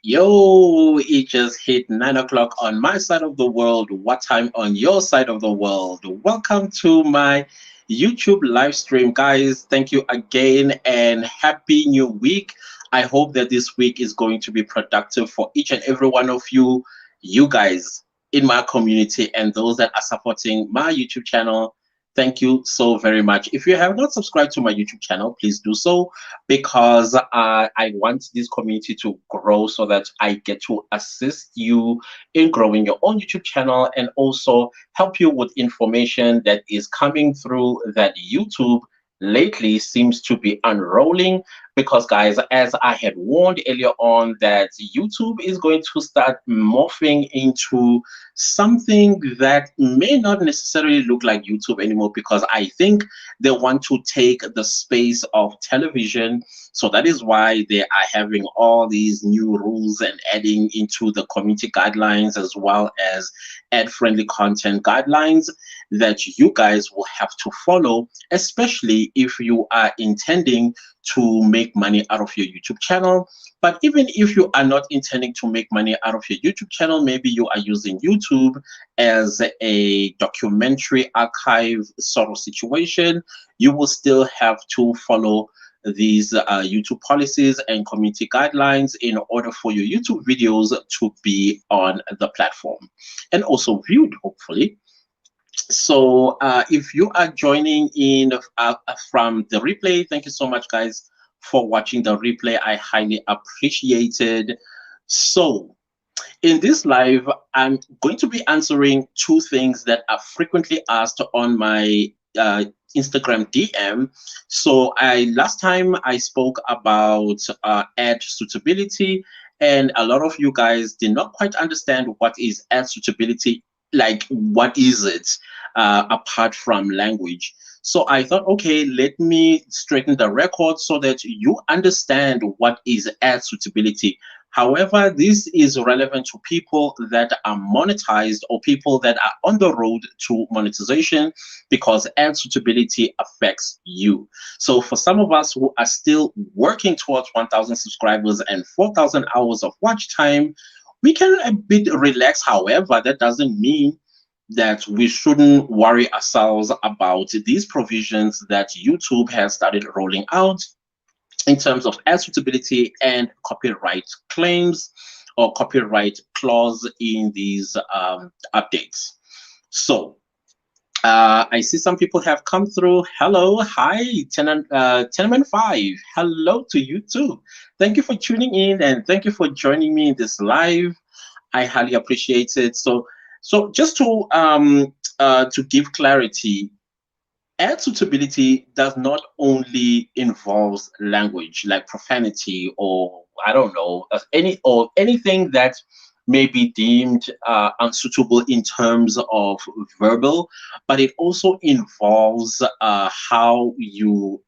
Yo, it just hit 9 o'clock on my side of the world. What time on your side of the world? Welcome to my YouTube live stream, guys. Thank you again and happy new week. I hope that this week is going to be productive for each and every one of you guys in my community and those that are supporting my YouTube channel. Thank you so very much. If you have not subscribed to my YouTube channel, please do so because I want this community to grow so that I get to assist you in growing your own YouTube channel and also help you with information that is coming through that YouTube lately seems to be unrolling because guys, as I had warned earlier on, that YouTube is going to start morphing into something that may not necessarily look like YouTube anymore because I think they want to take the space of television. So that is why they are having all these new rules and adding into the community guidelines as well as ad-friendly content guidelines that you guys will have to follow, especially if you are intending to make money out of your YouTube channel. But even if you are not intending to make money out of your YouTube channel, maybe you are using YouTube as a documentary archive sort of situation, you will still have to follow these YouTube policies and community guidelines in order for your YouTube videos to be on the platform and also viewed, hopefully. So if you are joining in from the replay, thank you so much, guys, for watching the replay. I highly appreciate it. So in this live, I'm going to be answering two things that are frequently asked on my Instagram DM. So last time I spoke about ad suitability, and a lot of you guys did not quite understand what is ad suitability, like what is it apart from language. So I thought, okay, let me straighten the record so that you understand what is ad suitability. However, this is relevant to people that are monetized or people that are on the road to monetization because ad suitability affects you. So for some of us who are still working towards 1,000 subscribers and 4,000 hours of watch time, we can a bit relax. However, that doesn't mean that we shouldn't worry ourselves about these provisions that YouTube has started rolling out in terms of ad suitability and copyright claims or copyright clause in these updates. So I see some people have come through. Hello, hi, Tenement 5. Hello to you too. Thank you for tuning in and thank you for joining me in this live. I highly appreciate it. So just to give clarity, ad suitability does not only involve language like profanity or I don't know anything that may be deemed unsuitable in terms of verbal, but it also involves how you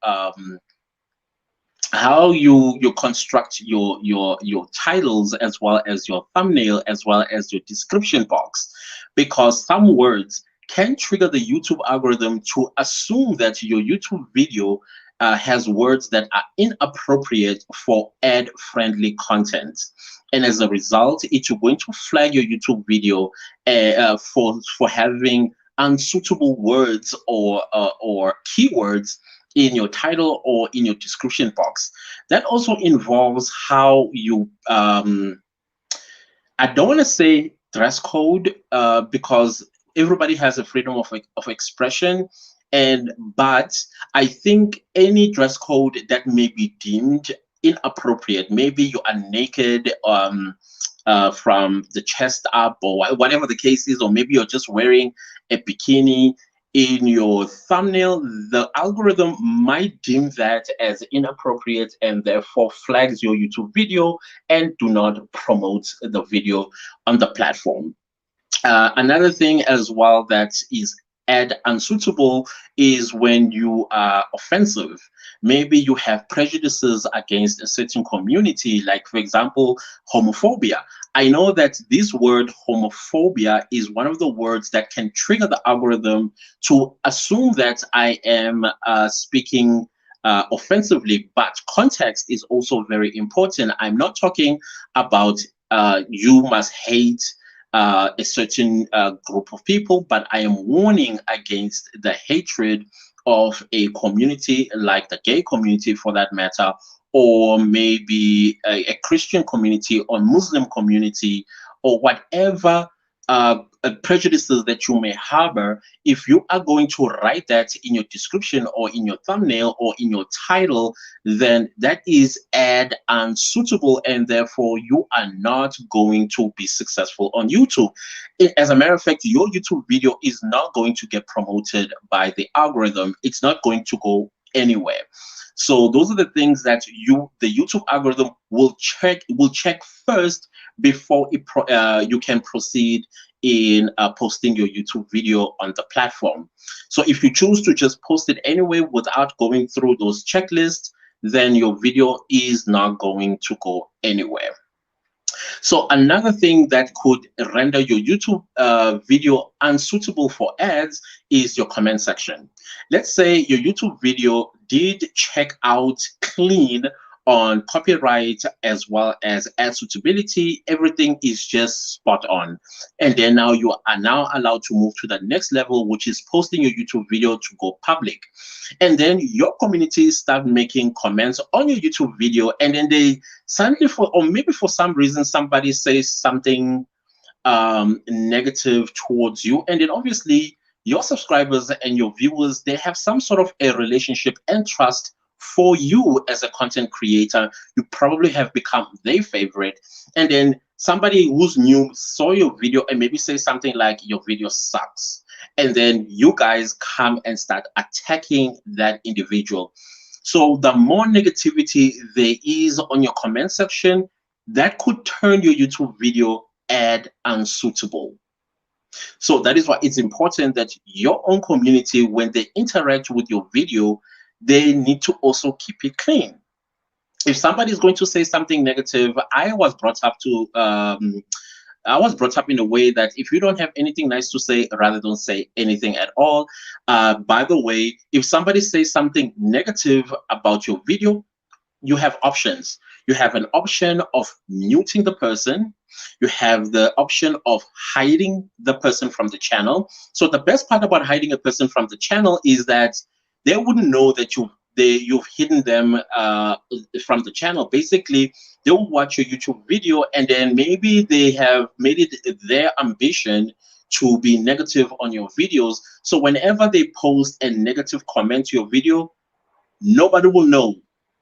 construct your titles as well as your thumbnail as well as your description box, because some words can trigger the YouTube algorithm to assume that your YouTube video has words that are inappropriate for ad-friendly content, and as a result, it's going to flag your YouTube video for having unsuitable words or keywords in your title or in your description box. That also involves how you I don't want to say dress code because everybody has a freedom of expression, but I think any dress code that may be deemed inappropriate, maybe you are naked from the chest up or whatever the case is, or maybe you're just wearing a bikini in your thumbnail, the algorithm might deem that as inappropriate and therefore flags your YouTube video and do not promote the video on the platform. Another thing as well that is ad unsuitable is when you are offensive. Maybe you have prejudices against a certain community, like for example, homophobia. I know that this word homophobia is one of the words that can trigger the algorithm to assume that I am speaking offensively, but context is also very important. I'm not talking about you must hate a certain group of people, but I am warning against the hatred of a community like the gay community for that matter, or maybe a Christian community or Muslim community, or whatever prejudices that you may harbor. If you are going to write that in your description or in your thumbnail or in your title, then that is ad unsuitable, and therefore you are not going to be successful on YouTube. As a matter of fact, your YouTube video is not going to get promoted by the algorithm. It's not going to go anywhere. So those are the things that the YouTube algorithm will check first before you can proceed in posting your YouTube video on the platform. So if you choose to just post it anyway without going through those checklists, then your video is not going to go anywhere. So another thing that could render your YouTube video unsuitable for ads is your comment section. Let's say your YouTube video did check out clean on copyright as well as ad suitability. Everything is just spot on. And then now you are now allowed to move to the next level, which is posting your YouTube video to go public. And then your community start making comments on your YouTube video, and then they suddenly, or maybe for some reason, somebody says something negative towards you, and then obviously your subscribers and your viewers, they have some sort of a relationship and trust for you as a content creator. You probably have become their favorite, and then somebody who's new saw your video and maybe say something like your video sucks, and then you guys come and start attacking that individual. So the more negativity there is on your comment section, that could turn your YouTube video ad unsuitable. So that is why it's important that your own community, when they interact with your video, they need to also keep it clean. If somebody is going to say something negative, I was brought up in a way that if you don't have anything nice to say, rather don't say anything at all. By the way, if somebody says something negative about your video, you have options. You have an option of muting the person. You have the option of hiding the person from the channel. So the best part about hiding a person from the channel is that they wouldn't know that you've hidden them from the channel. Basically, they'll watch your YouTube video, and then maybe they have made it their ambition to be negative on your videos. So whenever they post a negative comment to your video, nobody will know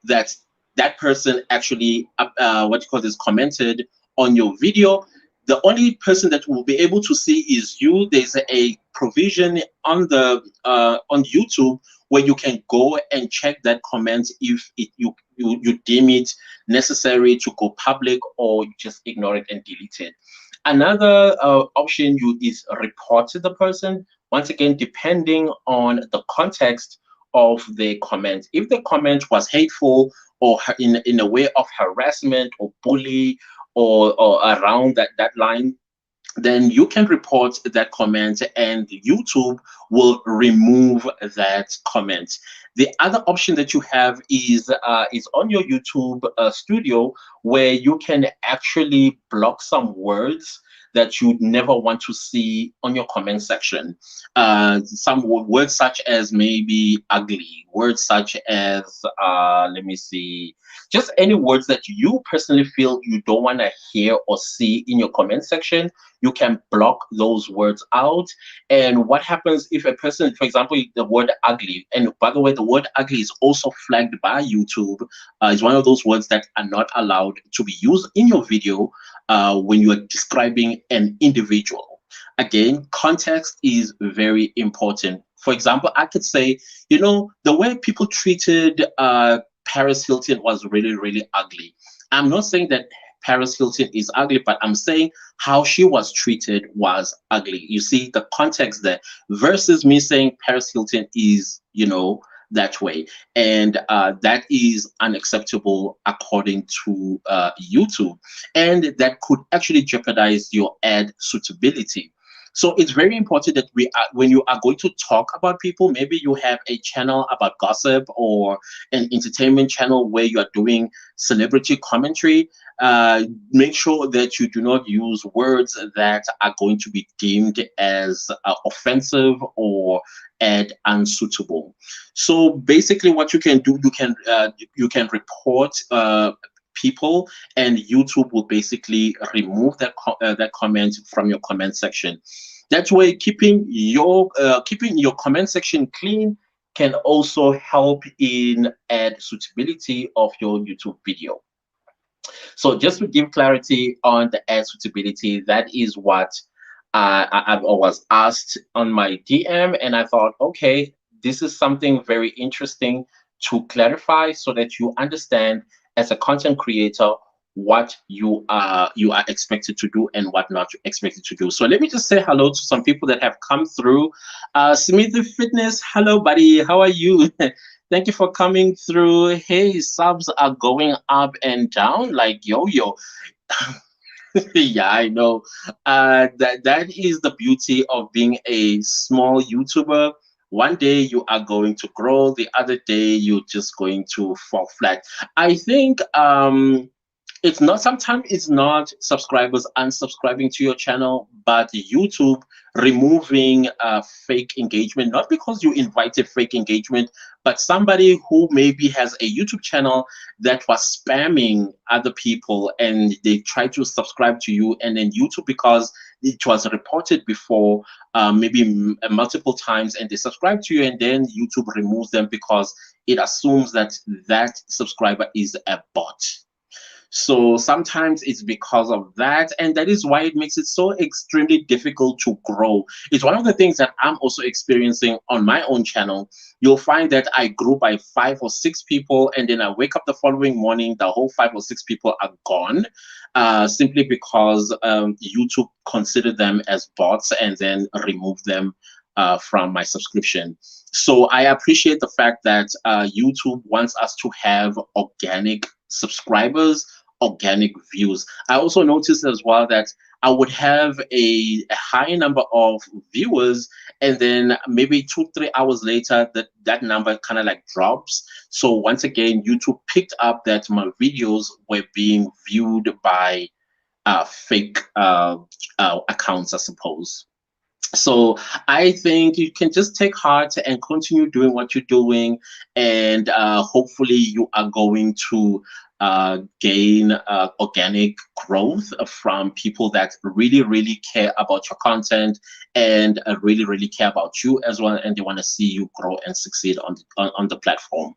that that person actually commented on your video. The only person that will be able to see is you. There's a provision on the on YouTube where you can go and check that comment if you deem it necessary to go public, or you just ignore it and delete it. Another option is report to the person. Once again, depending on the context of the comment. If the comment was hateful or in a way of harassment or bully or around that line, then you can report that comment and YouTube will remove that comment. The other option that you have is on your YouTube studio, where you can actually block some words that you'd never want to see on your comment section. Some words such as maybe ugly, words such as, let me see, just any words that you personally feel you don't want to hear or see in your comment section, you can block those words out. And what happens if a person, for example, the word ugly, and by the way, the word ugly is also flagged by YouTube. It's one of those words that are not allowed to be used in your video when you are describing an individual. Again, context is very important. For example, I could say, you know, the way people treated Paris Hilton was really, really ugly. I'm not saying that Paris Hilton is ugly, but I'm saying how she was treated was ugly. You see the context there, versus me saying Paris Hilton is, you know, that way. And that is unacceptable according to YouTube. And that could actually jeopardize your ad suitability. So it's very important that when you are going to talk about people, maybe you have a channel about gossip or an entertainment channel where you are doing celebrity commentary. Make sure that you do not use words that are going to be deemed as offensive or and unsuitable. So basically, what you can do, you can report people, and YouTube will basically remove that comment from your comment section. That way, keeping your comment section clean can also help in add suitability of your YouTube video. So just to give clarity on the ad suitability, that is what I was asked on my DM, and I thought, okay, this is something very interesting to clarify so that you understand as a content creator what you are expected to do and what not expected to do. So let me just say hello to some people that have come through. Smithy Fitness, hello buddy, how are you? Thank you for coming through. Hey, subs are going up and down like yo-yo. Yeah, I know. That is the beauty of being a small YouTuber. One day you are going to grow, the other day you're just going to fall flat. I think it's not, sometimes it's not subscribers unsubscribing to your channel, but YouTube removing fake engagement, not because you invited fake engagement, but somebody who maybe has a YouTube channel that was spamming other people and they try to subscribe to you, and then YouTube, because it was reported before maybe multiple times, and they subscribe to you, and then YouTube removes them because it assumes that that subscriber is a bot. So sometimes it's because of that, and that is why it makes it so extremely difficult to grow. It's one of the things that I'm also experiencing on my own channel. You'll find that I grew by 5 or 6 people, and then I wake up the following morning, the whole 5 or 6 people are gone, simply because YouTube considered them as bots and then removed them from my subscription. So I appreciate the fact that YouTube wants us to have organic subscribers, organic views. I also noticed as well that I would have a high number of viewers, and then maybe 2 3 hours later that number kind of like drops. So once again, YouTube picked up that my videos were being viewed by fake accounts, I suppose. So I think you can just take heart and continue doing what you're doing, and hopefully you are going to gain organic growth from people that really, really care about your content, and really, really care about you as well, and they want to see you grow and succeed on the platform.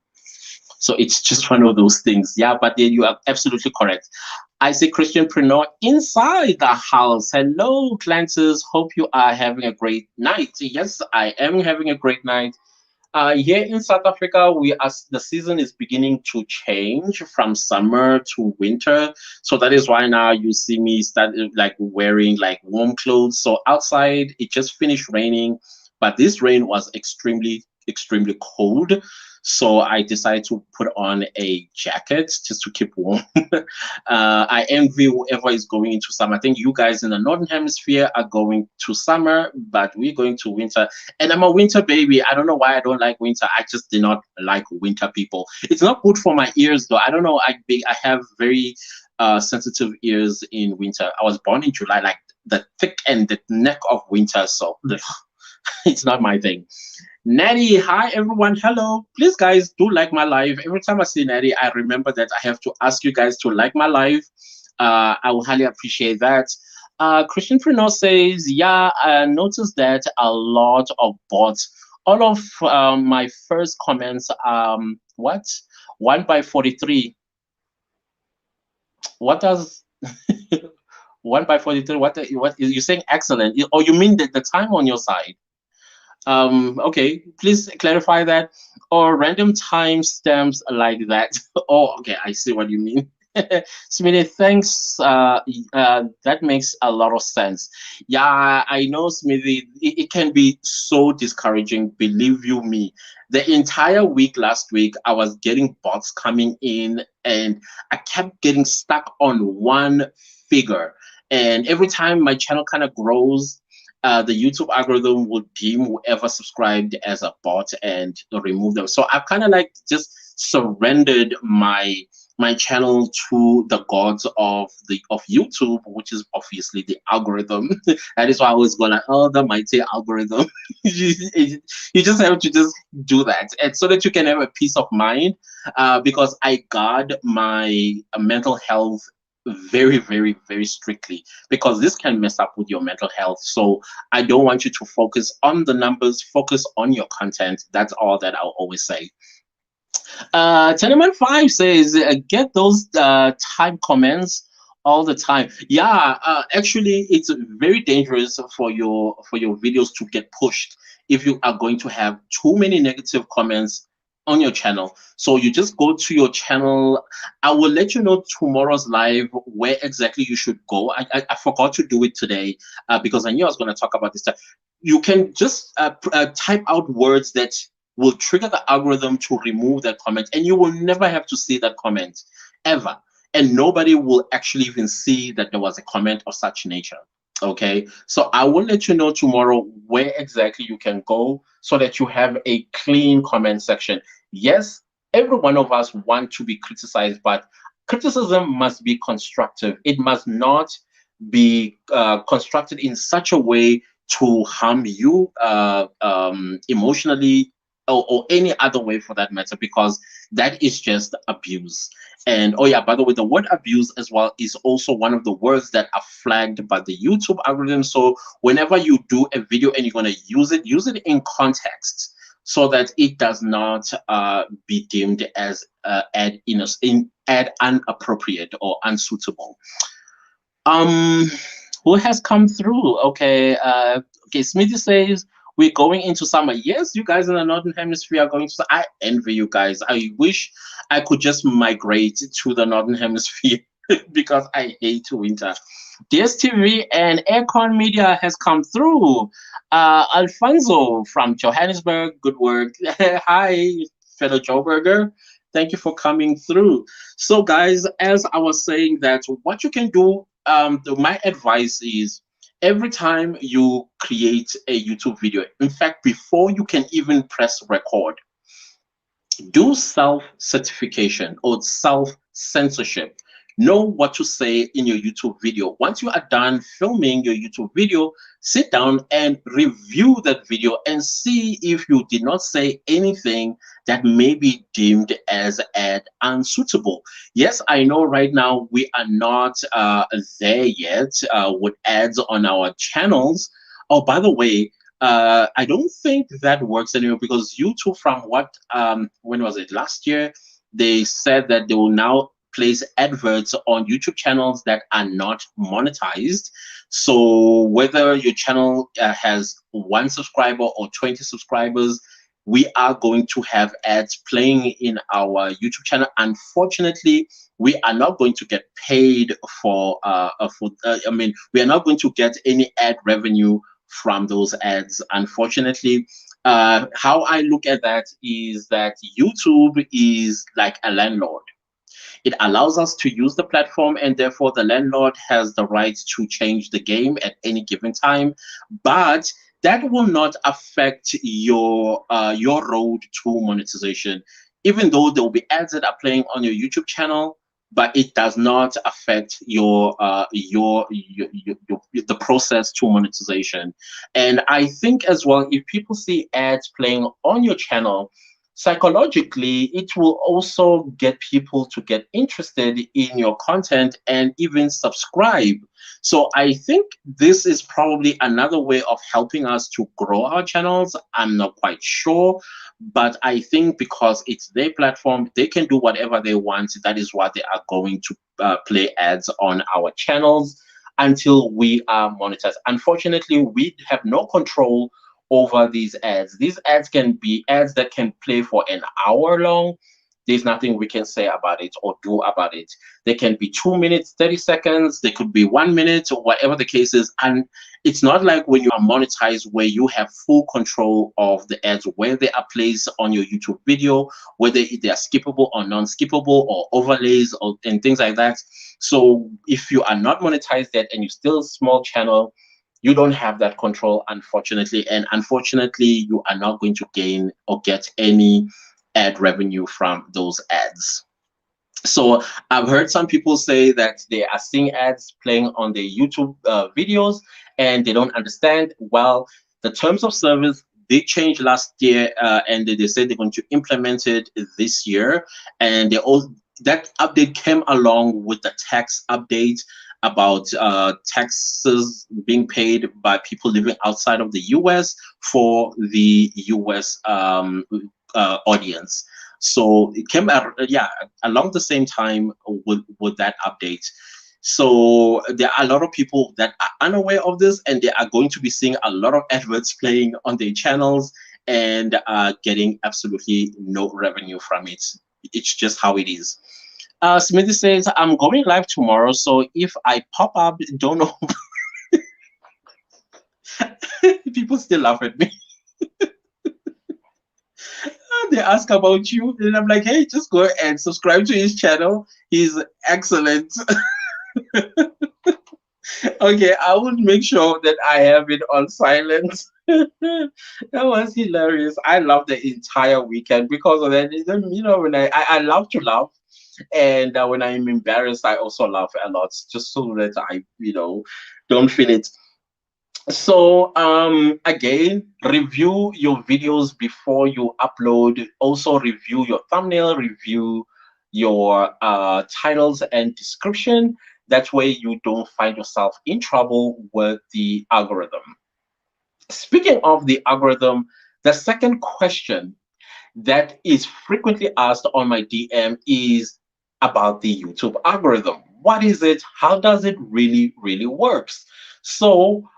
So it's just one of those things. Yeah, but then you are absolutely correct. I say Christianpreneur inside the house. Hello, Clanters. Hope you are having a great night. Yes, I am having a great night. Here in South Africa, the season is beginning to change from summer to winter. So that is why now you see me start like wearing like warm clothes. So outside it just finished raining, but this rain was extremely, extremely cold. So I decided to put on a jacket just to keep warm. I envy whoever is going into summer. I think you guys in the Northern Hemisphere are going to summer, but we're going to winter. And I'm a winter baby. I don't know why I don't like winter. I just did not like winter people. It's not good for my ears, though. I don't know. I have very sensitive ears in winter. I was born in July, like the thick and the neck of winter. So it's not my thing. Natty, hi everyone, hello. Please guys, do like my live. Every time I see Natty, I remember that I have to ask you guys to like my live. I will highly appreciate that. Christianpreneur says, yeah, I noticed that a lot of bots. All of my first comments, what? 1 by 43. What does 1 by 43? What you're saying? Excellent. Or you mean that the time on your side? Okay, please clarify that. Or random timestamps like that. Oh, okay, I see what you mean. Smitty, thanks. That makes a lot of sense. Yeah, I know, Smitty. It can be so discouraging. Believe you me. The entire week last week, I was getting bots coming in, and I kept getting stuck on one figure. And every time my channel kind of grows, the YouTube algorithm will deem whoever subscribed as a bot and remove them. So I've kind of like just surrendered my channel to the gods of YouTube, which is obviously the algorithm. That is why I always go like, oh, the mighty algorithm. You just have to just do that, and so that you can have a peace of mind, because I guard my mental health very, very, very strictly, because this can mess up with your mental health. So I don't want you to focus on the numbers, focus on your content. That's all that I'll always say. Tenement 5 says, get those type comments all the time. Yeah, actually, it's very dangerous for your videos to get pushed if you are going to have too many negative comments on your channel. So you just go to your channel. I will let you know tomorrow's live where exactly you should go. I forgot to do it today because I knew I was going to talk about this. You can just type out words that will trigger the algorithm to remove that comment, and you will never have to see that comment ever, and nobody will actually even see that there was a comment of such nature. Okay, so I will let you know tomorrow where exactly you can go so that you have a clean comment section. Yes, every one of us want to be criticized, but criticism must be constructive. It must not be constructed in such a way to harm you emotionally, or any other way for that matter, because that is just abuse. And oh yeah, by the way, the word abuse as well is also one of the words that are flagged by the YouTube algorithm. So whenever you do a video and you're going to use it in context, so that it does not be deemed as ad inappropriate or unsuitable. Um, who has come through? Okay, okay. Smithy says we're going into summer. Yes, you guys in the northern hemisphere are going to. I envy you guys. I wish I could just migrate to the northern hemisphere because I hate winter. DSTV and Aircon Media has come through. Alfonso from Johannesburg. Good work. Hi, fellow Joburger. Thank you for coming through. So, guys, as I was saying, that what you can do, my advice is every time you create a YouTube video, in fact, before you can even press record, do self-certification or self-censorship. Know what to say in your YouTube video. Once you are done filming your YouTube video, sit down and review that video and see if you did not say anything that may be deemed as ad unsuitable. Yes, I know right now we are not there yet with ads on our channels. Oh, by the way, I don't think that works anymore, because YouTube, from what when was it, last year, they said that they will now place adverts on YouTube channels that are not monetized. So whether your channel has 1 subscriber or 20 subscribers, we are going to have ads playing in our YouTube channel. Unfortunately, we are not going to get paid for I mean, we are not going to get any ad revenue from those ads, unfortunately. How I look at that is that YouTube is like a landlord. It allows us to use the platform, and therefore the landlord has the right to change the game at any given time. But that will not affect your road to monetization, even though there will be ads that are playing on your YouTube channel. But it does not affect the process to monetization. And I think as well, if people see ads playing on your channel, psychologically, it will also get people to get interested in your content and even subscribe. So I think this is probably another way of helping us to grow our channels. I'm not quite sure, but I think because it's their platform, they can do whatever they want. That is why they are going to play ads on our channels until we are monetized. Unfortunately, we have no control over these ads. These ads can be ads that can play for an hour long. There's nothing we can say about it or do about it. They can be 2 minutes, 30 seconds. They could be 1 minute, or whatever the case is. And it's not like when you are monetized, where you have full control of the ads, where they are placed on your YouTube video, whether they are skippable or non-skippable, or overlays, and things like that. So if you are not monetized yet and you're still a small channel, You don't have that control, unfortunately, and unfortunately, you are not going to gain or get any ad revenue from those ads. So I've heard some people say that they are seeing ads playing on their YouTube videos and they don't understand. Well, the terms of service did change last year, and they said they're going to implement it this year. And they all that update came along with the tax update about taxes being paid by people living outside of the US for the US audience. So it came out, yeah, along the same time with that update. So there are a lot of people that are unaware of this, and they are going to be seeing a lot of adverts playing on their channels and getting absolutely no revenue from it. It's just how it is. Smithy says, I'm going live tomorrow, so if I pop up, don't know. People still laugh at me. They ask about you, and I'm like, hey, just go and subscribe to his channel. He's excellent. Okay, I would make sure that I have it on silent. That was hilarious. I love the entire weekend because of that. You know, when I love to laugh, and when I'm embarrassed, I also laugh a lot, just so that I, don't feel it. So again, review your videos before you upload. Also review your thumbnail, review your titles and description. That way you don't find yourself in trouble with the algorithm. Speaking of the algorithm, the second question that is frequently asked on my DM is about the YouTube algorithm. What is it? How does it really works? So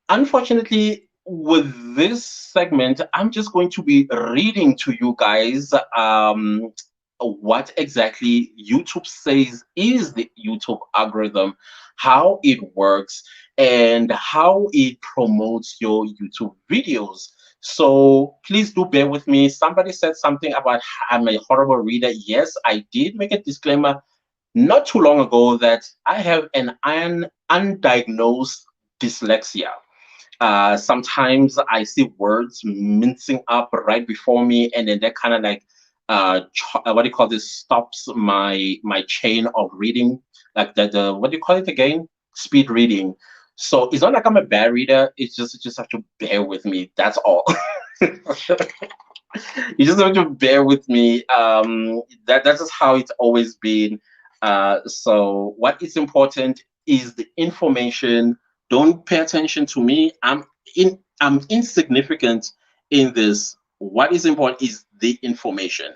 unfortunately, with this segment, I'm just going to be reading to you guys what exactly YouTube says is the YouTube algorithm, how it works, and how it promotes your YouTube videos. So please do bear with me. Somebody said something about I'm a horrible reader. Yes, I did make a disclaimer not too long ago that I have an undiagnosed dyslexia. Sometimes I see words mincing up right before me, and then that kind of like what do you call this, stops my chain of reading, like the what do you call it again, speed reading. So it's not like I'm a bad reader, it's just you just have to bear with me, that's all. You just have to bear with me. That's just how it's always been. So what is important is the information. Don't pay attention to me. I'm insignificant in this. What is important is the information.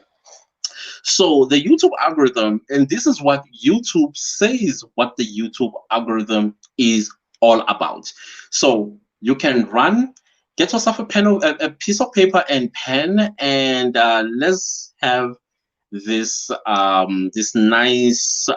So the YouTube algorithm, and this is what YouTube says what the YouTube algorithm is all about. So you can get yourself a piece of paper and pen, and let's have this nice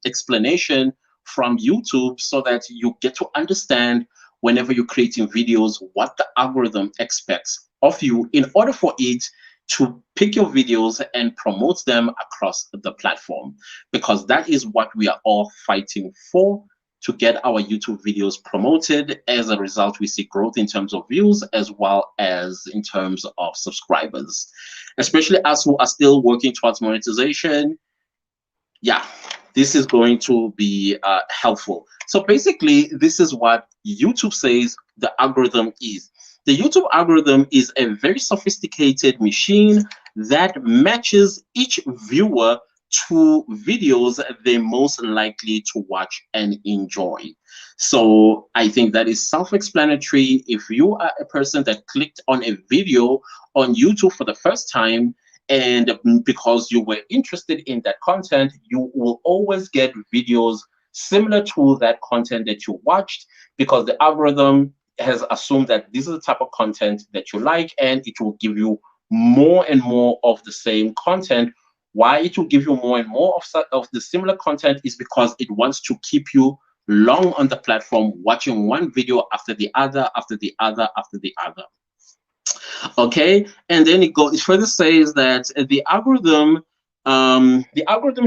explanation from YouTube so that you get to understand whenever you're creating videos what the algorithm expects of you in order for it to pick your videos and promote them across the platform, because that is what we are all fighting for, to get our YouTube videos promoted. As a result, we see growth in terms of views as well as in terms of subscribers, especially us who are still working towards monetization. Yeah, this is going to be helpful. So basically, this is what YouTube says the algorithm is. The YouTube algorithm is a very sophisticated machine that matches each viewer to videos they're most likely to watch and enjoy. So I think that is self-explanatory. If you are a person that clicked on a video on YouTube for the first time, and because you were interested in that content, you will always get videos similar to that content that you watched, because the algorithm has assumed that this is the type of content that you like, and it will give you more and more of the same content. Why it will give you more and more of the similar content is because it wants to keep you long on the platform, watching one video after the other, after the other, after the other. Okay, and then it further says that the algorithm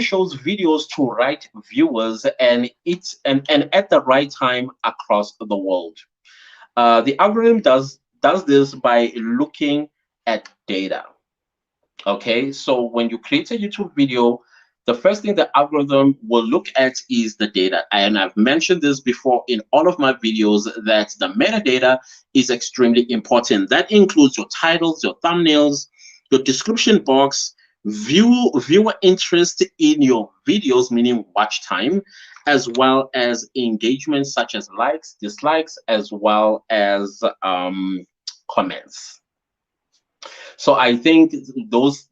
shows videos to right viewers and at the right time across the world. The algorithm does this by looking at data. Okay, so when you create a YouTube video, the first thing the algorithm will look at is the data. And I've mentioned this before in all of my videos that the metadata is extremely important. That includes your titles, your thumbnails, your description box, viewer interest in your videos, meaning watch time, as well as engagement such as likes, dislikes, as well as comments. So I think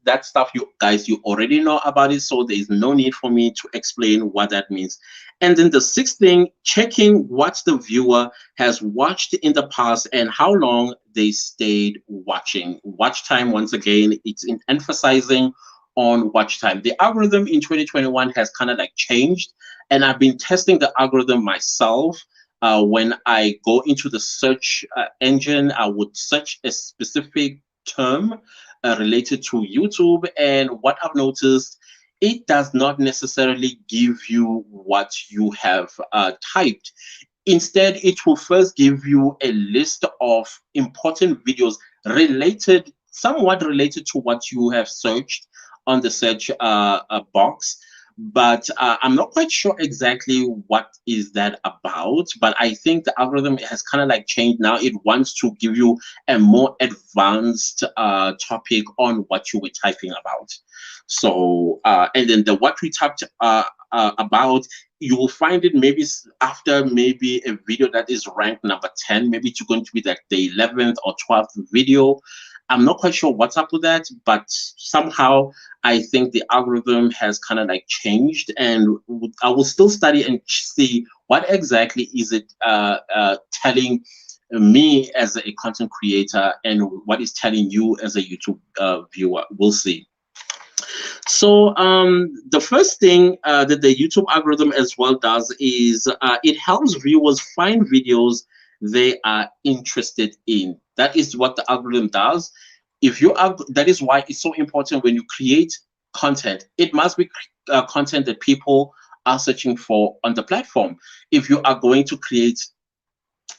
that stuff you guys you already know about it, so there is no need for me to explain what that means. And then the sixth thing, checking what the viewer has watched in the past and how long they stayed watching. Watch time, once again, it's emphasizing on watch time. The algorithm in 2021 has kind of like changed, and I've been testing the algorithm myself. When I go into the search engine, I would search a specific term related to YouTube, and what I've noticed, it does not necessarily give you what you have typed. Instead, it will first give you a list of important videos somewhat related to what you have searched on the search box. But I'm not quite sure exactly what is that about. But I think the algorithm has kind of like changed now. It wants to give you a more advanced topic on what you were typing about. So, and then the what we typed about, you will find it maybe after maybe a video that is ranked number 10, maybe it's going to be like the 11th or 12th video. I'm not quite sure what's up with that, but somehow I think the algorithm has kind of like changed, and I will still study and see what exactly is it telling me as a content creator and what is telling you as a YouTube viewer. We'll see. So the first thing that the YouTube algorithm as well does is it helps viewers find videos they are interested in. That is what the algorithm does. That is why it's so important when you create content. It must be content that people are searching for on the platform. If you are going to create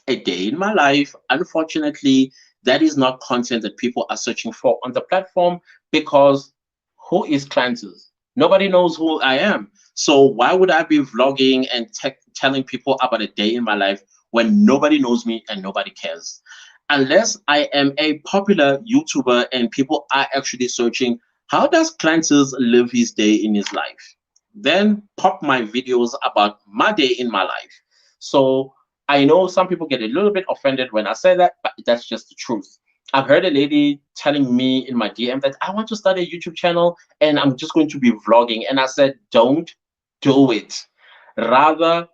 a day in my life, unfortunately, that is not content that people are searching for on the platform, because who is Clantis? Nobody knows who I am. So why would I be vlogging and telling people about a day in my life when nobody knows me and nobody cares? Unless I am a popular YouTuber and people are actually searching, how does Clantis live his day in his life? Then pop my videos about my day in my life. So I know some people get a little bit offended when I say that, but that's just the truth. I've heard a lady telling me in my DM that I want to start a YouTube channel and I'm just going to be vlogging. And I said, don't do it. Rather,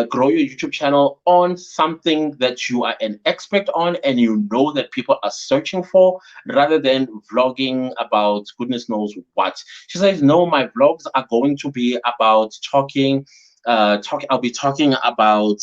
grow your YouTube channel on something that you are an expert on and you know that people are searching for, rather than vlogging about goodness knows what. She says, no, my vlogs are going to be about talking. I'll be talking about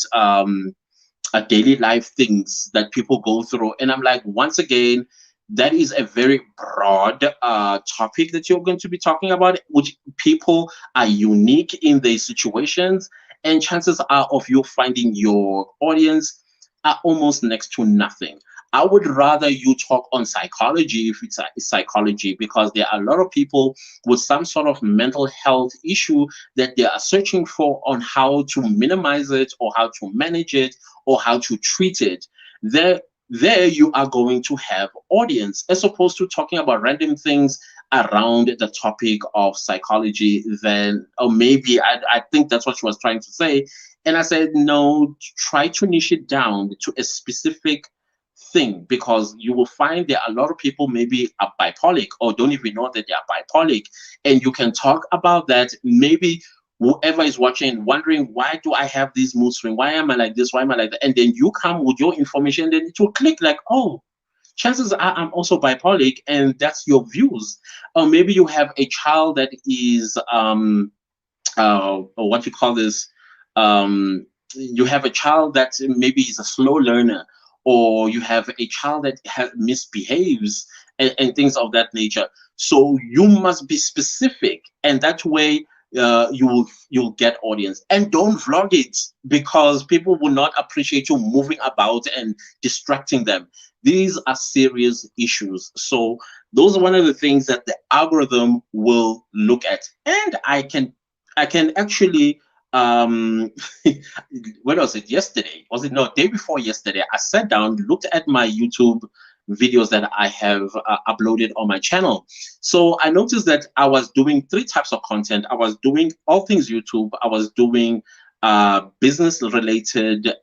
daily life things that people go through. And I'm like, once again, that is a very broad topic that you're going to be talking about, which people are unique in their situations. And chances are of you finding your audience are almost next to nothing. I would rather you talk on psychology if it's psychology, because there are a lot of people with some sort of mental health issue that they are searching for on how to minimize it or how to manage it or how to treat it. There you are going to have audience, as opposed to talking about random things around the topic of psychology. Then, or maybe I think that's what she was trying to say. And I said, no, try to niche it down to a specific thing, because you will find there are a lot of people maybe are bipolic or don't even know that they are bipolic, and you can talk about that. Maybe whoever is watching wondering, why do I have this mood swing? Why am I like this? Why am I like that? And then you come with your information, then it will click like, oh, chances are I'm also bipolic, and that's your views. Or maybe you have a child that is what you call this, you have a child that maybe is a slow learner, or you have a child that misbehaves, and things of that nature. So you must be specific, and that way you'll get audience. And don't vlog it, because people will not appreciate you moving about and distracting them. These are serious issues. So those are one of the things that the algorithm will look at. And I can actually when was it, yesterday, was it, no, day before yesterday, I sat down, looked at my YouTube videos that I have uploaded on my channel. So I noticed that I was doing three types of content. I was doing all things YouTube, I was doing business related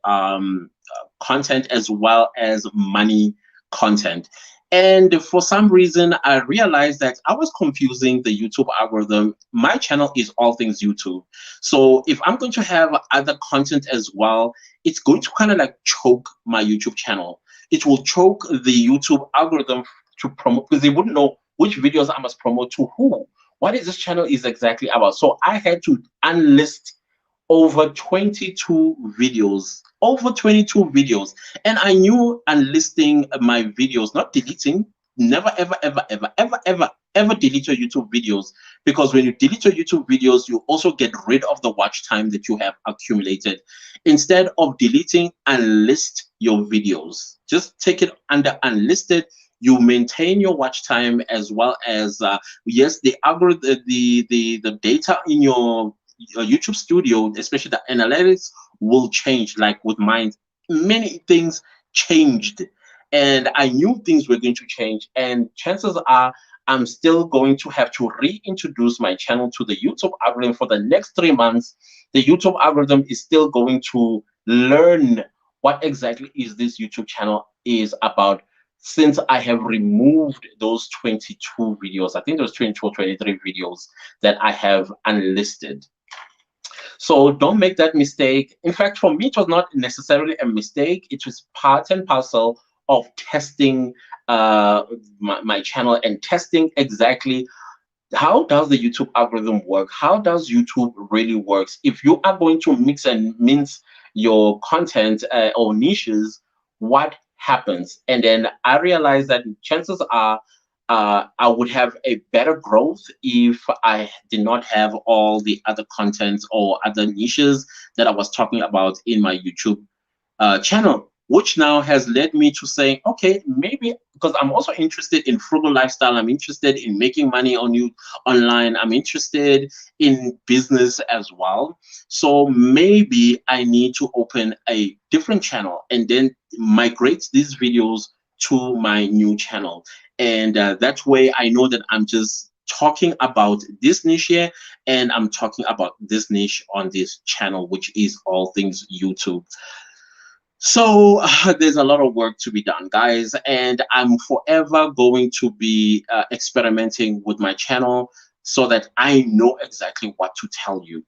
content, as well as money content. And for some reason, I realized that I was confusing the YouTube algorithm. My channel is all things YouTube. So if I'm going to have other content as well, it's going to kind of like choke my YouTube channel. It will choke the YouTube algorithm to promote, because they wouldn't know which videos I must promote to who. What is this channel is exactly about. So I had to unlist over 22 videos, and I knew unlisting my videos, not deleting. Never ever ever ever ever ever ever delete your YouTube videos, because when you delete your YouTube videos, you also get rid of the watch time that you have accumulated. Instead of deleting, unlist your videos. Just take it under unlisted. You maintain your watch time, as well as yes, the algorithm, the data in your YouTube Studio, especially the analytics, will change. Like with mine, many things changed, and I knew things were going to change. And chances are, I'm still going to have to reintroduce my channel to the YouTube algorithm for the next 3 months. The YouTube algorithm is still going to learn what exactly is this YouTube channel is about, since I have removed those 22 videos. I think there was 22 or 23 videos that I have unlisted. So don't make that mistake. In fact, for me, it was not necessarily a mistake. It was part and parcel of testing my channel, and testing exactly how does the YouTube algorithm work? How does YouTube really works? If you are going to mix and mince your content or niches, what happens? And then I realized that chances are I would have a better growth if I did not have all the other content or other niches that I was talking about in my YouTube channel, which now has led me to saying, okay, maybe, because I'm also interested in frugal lifestyle, I'm interested in making money on you online, I'm interested in business as well. So maybe I need to open a different channel and then migrate these videos to my new channel. And that way I know that I'm just talking about this niche here, and I'm talking about this niche on this channel, which is all things YouTube. So there's a lot of work to be done, guys, and I'm forever going to be experimenting with my channel so that I know exactly what to tell you.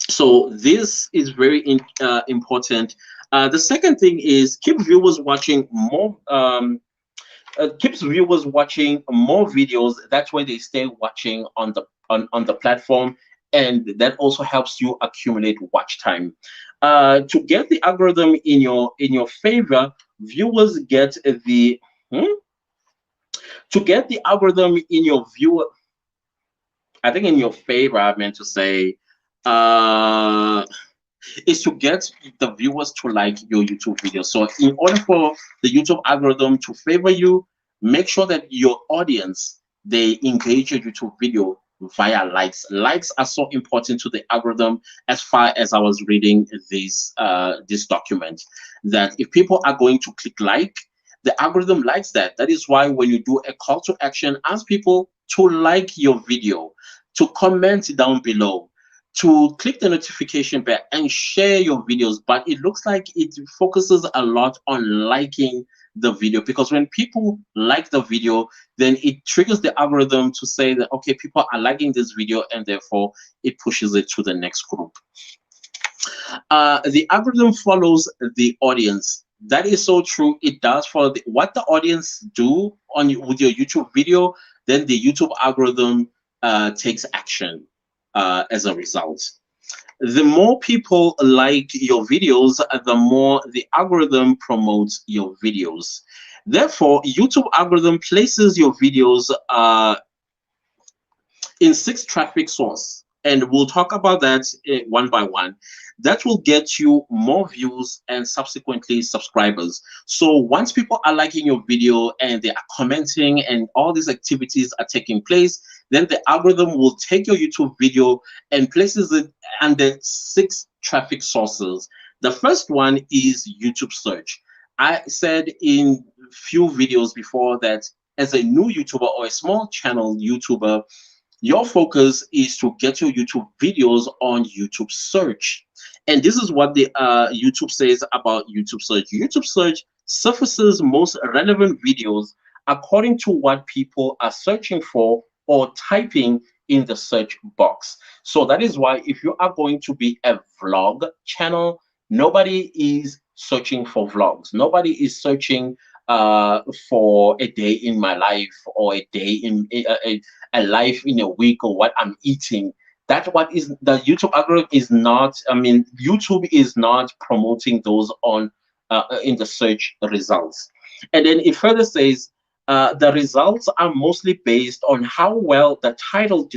So this is very important. The second thing is keep viewers watching more. Keeps viewers watching more videos. That's why they stay watching on the platform, and that also helps you accumulate watch time. To get the algorithm in your favor, viewers get the to get the algorithm in your viewer. I think in your favor, I meant to say. Uh, is to get the viewers to like your YouTube videos. So in order for the YouTube algorithm to favor you, make sure that your audience, they engage your YouTube video via likes. Likes are so important to the algorithm. As far as I was reading this document, that if people are going to click like, the algorithm likes that. That is why when you do a call to action, ask people to like your video, to comment down below, to click the notification bell and share your videos. But it looks like it focuses a lot on liking the video, because when people like the video, then it triggers the algorithm to say that, okay, people are liking this video, and therefore it pushes it to the next group. The algorithm follows the audience. That is so true. It does follow what the audience do with your YouTube video. Then the YouTube algorithm takes action as a result. The more people like your videos, the more the algorithm promotes your videos. Therefore, YouTube algorithm places your videos in 6 traffic sources. and we'll talk about that one by one. That will get you more views and subsequently subscribers. So once people are liking your video and they are commenting and all these activities are taking place, then the algorithm will take your YouTube video and places it under 6 traffic sources. The first one is YouTube search. I said in few videos before that as a new YouTuber or a small channel YouTuber, your focus is to get your YouTube videos on YouTube search. And this is what the YouTube says about YouTube search. YouTube search surfaces most relevant videos according to what people are searching for or typing in the search box. So that is why if you are going to be a vlog channel, nobody is searching for vlogs. Nobody is searching for a day in my life or a day in a life in a week or what I'm eating. That what is the YouTube algorithm is not. I mean, YouTube is not promoting those on in the search results. And then it further says the results are mostly based on how well the title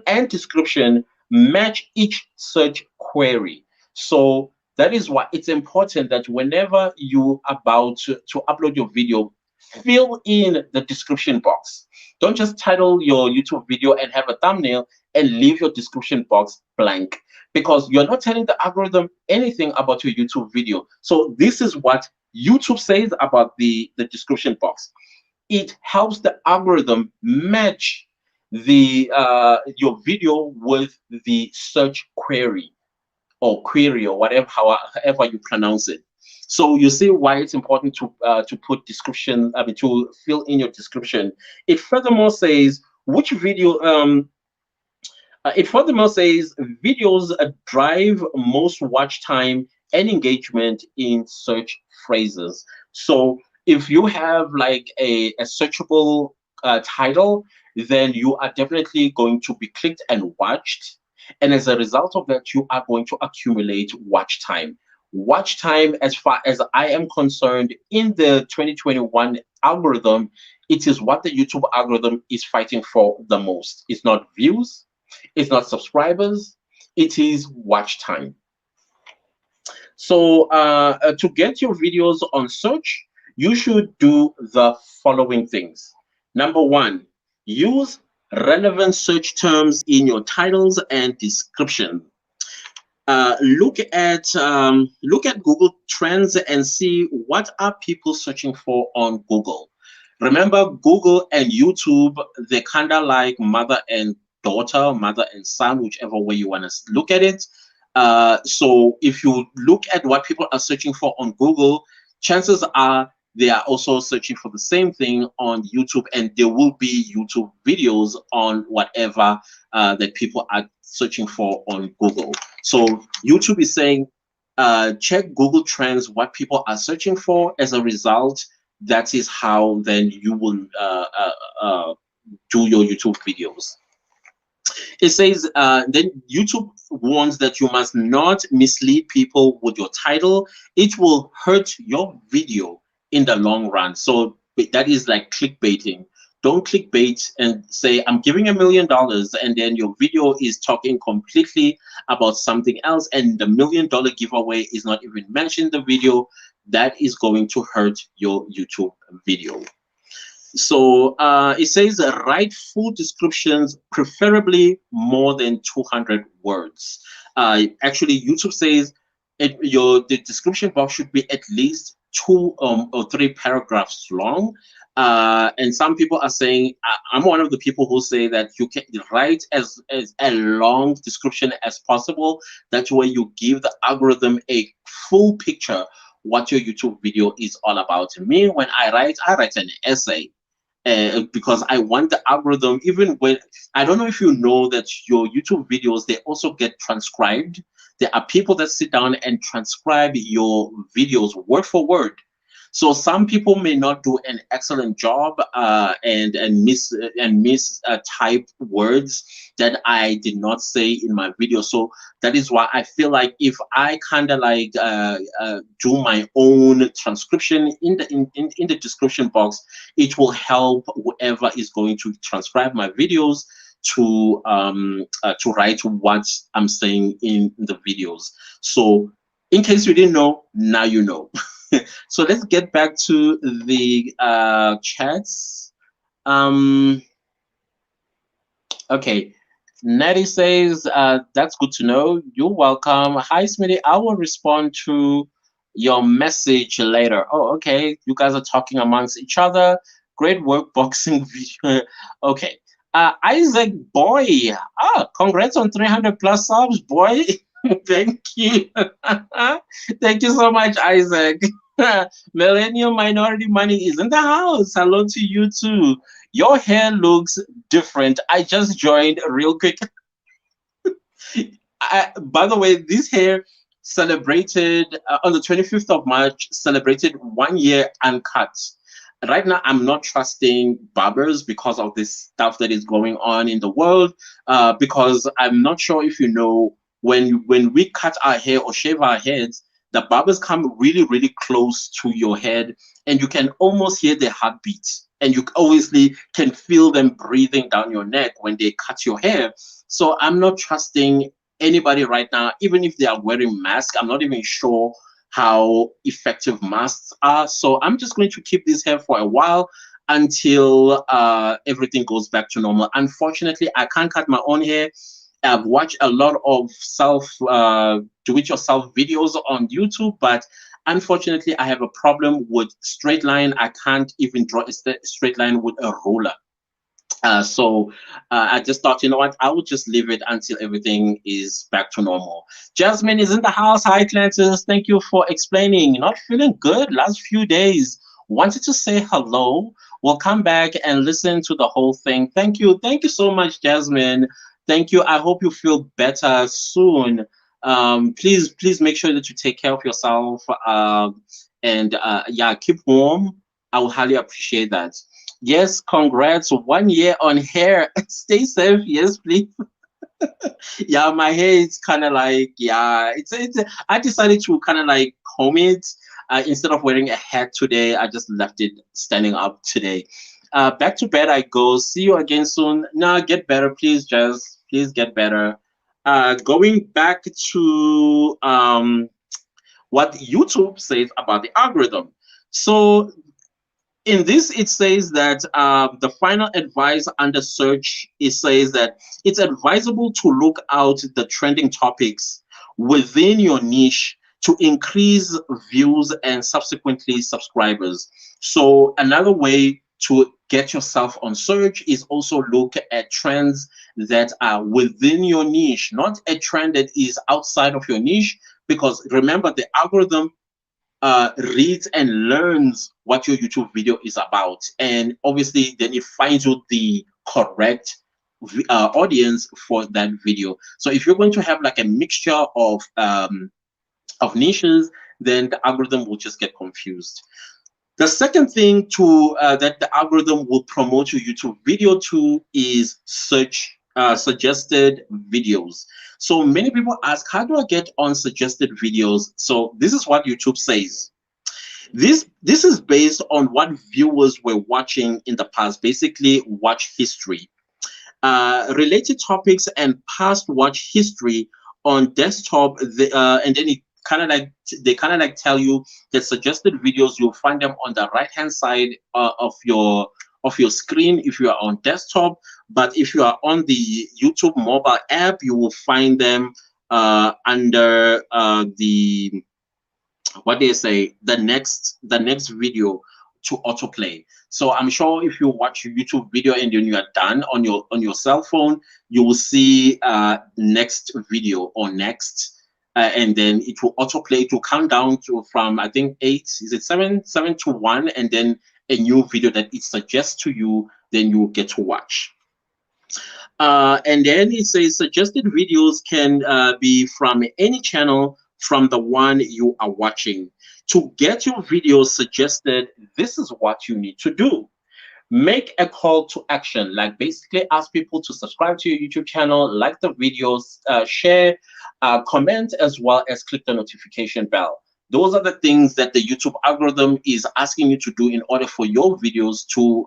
and description match each search query. So that is why it's important that whenever you are about to upload your video, fill in the description box. Don't just title your YouTube video and have a thumbnail and leave your description box blank, because you're not telling the algorithm anything about your YouTube video. So this is what YouTube says about the description box. It helps the algorithm match the your video with the search query or whatever, however you pronounce it. So you see why it's important to put description. I mean, to fill in your description. It furthermore says which video. It furthermore says videos drive most watch time and engagement in search phrases. So if you have like a searchable title, then you are definitely going to be clicked and watched. And as a result of that, you are going to accumulate watch time. Watch time, as far as I am concerned, in the 2021 algorithm, it is what the YouTube algorithm is fighting for the most. It's not views, it's not subscribers, it is watch time. So to get your videos on search, you should do the following things. Number one, use relevant search terms in your titles and description. Look at Google Trends and see what are people searching for on Google. Remember, Google and YouTube, they're kind of like mother and daughter, mother and son, whichever way you want to look at it. So if you look at what people are searching for on Google, chances are they are also searching for the same thing on YouTube, and there will be YouTube videos on whatever that people are searching for on Google. So YouTube is saying, check Google Trends, what people are searching for. As a result, that is how then you will do your YouTube videos. It says then YouTube warns that you must not mislead people with your title. It will hurt your video in the long run. So that is like clickbaiting. Don't clickbait and say, I'm giving $1 million, and then your video is talking completely about something else, and the $1 million giveaway is not even mentioned in the video. That is going to hurt your YouTube video. So it says write full descriptions, preferably more than 200 words. Actually, YouTube says the description box should be at least 2 or 3 paragraphs long. And some people are saying, I'm one of the people who say that you can write as a long description as possible. That way you give the algorithm a full picture what your YouTube video is all about. Me, when I write an essay. Because I want the algorithm, even when, I don't know if you know that your YouTube videos, they also get transcribed. There are people that sit down and transcribe your videos word for word. So some people may not do an excellent job and miss type words that I did not say in my video. So that is why I feel like if I kind of like do my own transcription in the description box, it will help whoever is going to transcribe my videos to write what I'm saying in the videos. So in case you didn't know, now you know. So let's get back to the chats. Um, okay. Nettie says, that's good to know. You're welcome. Hi, Smitty. I will respond to your message later. Oh, okay. You guys are talking amongst each other. Great work, boxing video. Okay. Isaac, boy. Congrats on 300 plus subs, boy. Thank you. Thank you so much, Isaac. Millennium Minority Money is in the house. Hello to you too. Your hair looks different. I just joined real quick. By the way, this hair celebrated on the 25th of March, celebrated 1 year uncut. Right now, I'm not trusting barbers because of this stuff that is going on in the world. Because I'm not sure if you know, when we cut our hair or shave our heads, the barbers come really, really close to your head, and you can almost hear their heartbeat. And you obviously can feel them breathing down your neck when they cut your hair. So I'm not trusting anybody right now, even if they are wearing masks. I'm not even sure how effective masks are. So I'm just going to keep this hair for a while until everything goes back to normal. Unfortunately, I can't cut my own hair. I've watched a lot of do-it-yourself videos on YouTube, but unfortunately, I have a problem with straight line. I can't even draw a straight line with a ruler. So I just thought, you know what, I would just leave it until everything is back to normal. Jasmine is in the house. Hi, Clantis. Thank you for explaining. Not feeling good last few days. Wanted to say hello. We'll come back and listen to the whole thing. Thank you. Thank you so much, Jasmine. Thank you. I hope you feel better soon. Please make sure that you take care of yourself. And yeah, keep warm. I will highly appreciate that. Yes, congrats. 1 year on hair. Stay safe. Yes, please. Yeah, my hair is kind of like, yeah, it's I decided to kind of like comb it. Instead of wearing a hat today, I just left it standing up today. Back to bed I go. See you again soon. Now get better, please. Just please get better. Going back to what YouTube says about the algorithm. So in this, it says that the final advice under search, it says that it's advisable to look out the trending topics within your niche to increase views and subsequently subscribers. So another way to get yourself on search is also look at trends that are within your niche, not a trend that is outside of your niche, because remember, the algorithm reads and learns what your YouTube video is about, and obviously then it finds you the correct audience for that video. So if you're going to have like a mixture of niches, then the algorithm will just get confused. The second thing to that the algorithm will promote your YouTube video to is search suggested videos. So many people ask, how do I get on suggested videos? So this is what YouTube says. This is based on what viewers were watching in the past, basically watch history. Related topics and past watch history on desktop, and then it kind of like they kind of like tell you that suggested videos, you'll find them on the right hand side of your screen if you are on desktop. But if you are on the YouTube mobile app, you will find them under the, what do you say, the next video to autoplay. So I'm sure if you watch a YouTube video and then you are done on your cell phone, you will see next video or next, and then it will autoplay to count down to from, I think, 8, is it 7 to 1, and then a new video that it suggests to you, then you will get to watch. And then it says suggested videos can be from any channel from the one you are watching. To get your videos suggested, this is what you need to do. Make a call to action, like basically ask people to subscribe to your YouTube channel, like the videos, share, comment, as well as click the notification bell. Those are the things that the YouTube algorithm is asking you to do in order for your videos to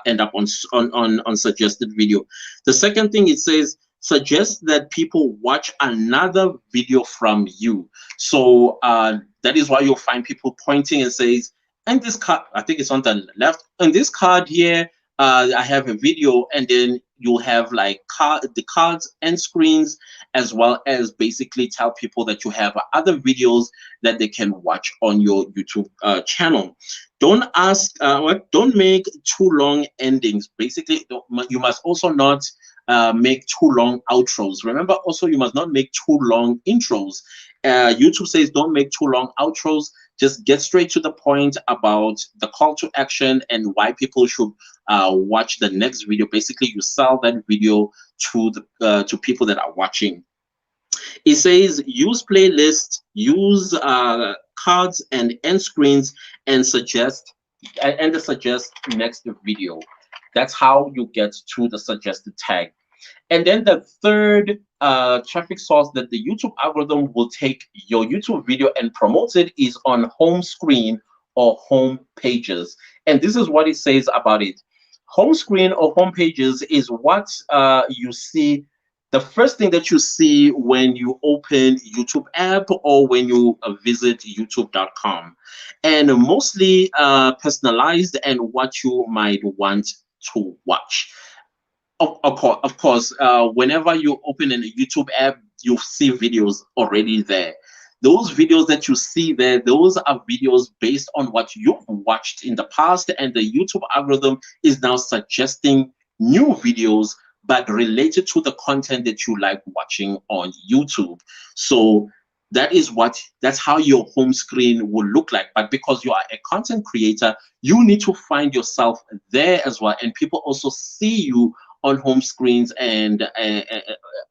end up on suggested video. The second thing, it says suggest that people watch another video from you. So that is why you'll find people pointing and says, and this card, I think it's on the left, and this card here, I have a video, and then you'll have like the cards and screens, as well as basically tell people that you have other videos that they can watch on your YouTube channel. Don't don't make too long endings. Basically, you must also not make too long outros. Remember, also, you must not make too long intros. YouTube says don't make too long outros. Just get straight to the point about the call to action and why people should watch the next video. Basically, you sell that video to the people that are watching. It says use playlist, use cards and end screens, and suggest next video. That's how you get to the suggested tag. And then the third traffic source that the YouTube algorithm will take your YouTube video and promote it is on home screen or home pages. And this is what it says about it. Home screen or home pages is what you see, the first thing that you see when you open YouTube app or when you visit youtube.com, and mostly personalized and what you might want to watch. Of course, whenever you open a YouTube app, you see videos already there. Those videos that you see there, those are videos based on what you've watched in the past, and the YouTube algorithm is now suggesting new videos, but related to the content that you like watching on YouTube. So that's how your home screen will look like. But because you are a content creator, you need to find yourself there as well, and people also see you on home screens and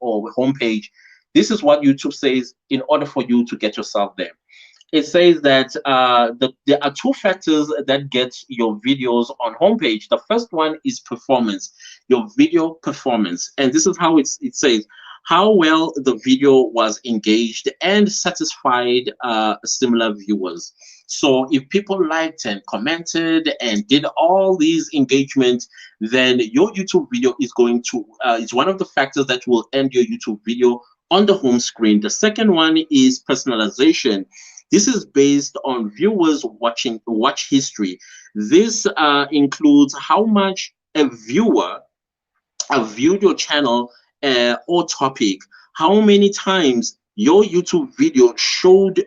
or homepage. This is what YouTube says in order for you to get yourself there. It says that there are two factors that get your videos on homepage. The first one is performance, your video performance. And this is how it says how well the video was engaged and satisfied similar viewers. So if people liked and commented and did all these engagements, then your YouTube video is going to, it's one of the factors that will end your YouTube video on the home screen. The second one is personalization. This is based on viewers watch history. This includes how much a viewer viewed your channel or topic, how many times your YouTube video showed